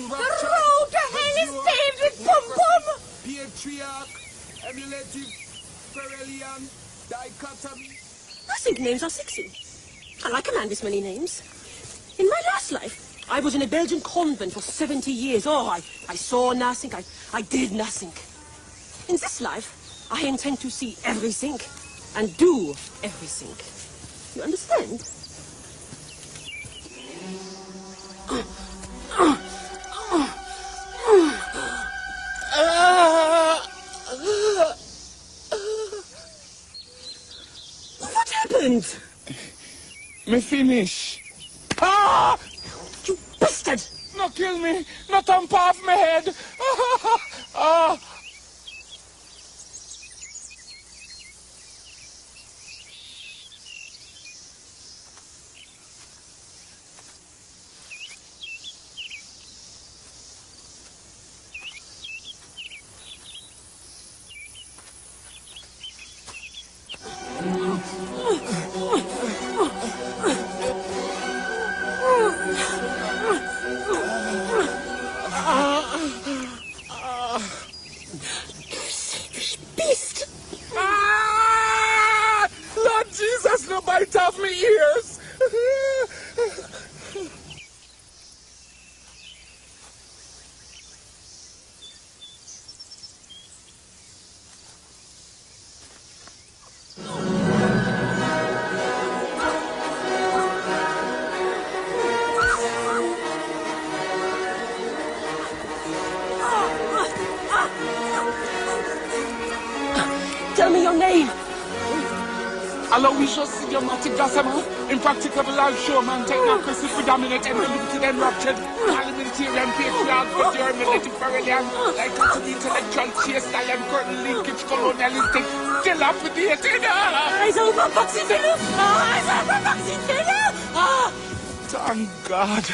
and The road to hell is paved with pom-pom! Patriarch, emulative, Perelian, dichotomy. I think names are sexy. I like a man with many names. In my last life, I was in a Belgian convent for 70 years. Oh, I saw nothing, I did nothing. In this life, I intend to see everything and do everything. You understand? What happened? Me finish. Ah! You bastard! No kill me! No thump off my head! Ah! Beast! Ah! Lord Jesus, no bite off me ears! Tell me your name! Aloysius idiomatic gossamer, impracticable life showman, technocracy predominant and limited and ruptured, parliamentarian patriarch, but you're military Perelian, like to be intellectual, chase style and curtain linkage, colonialistic, dilapidated. Eyes over Maxi Philip! Eyes over Maxi Philip! Thank God.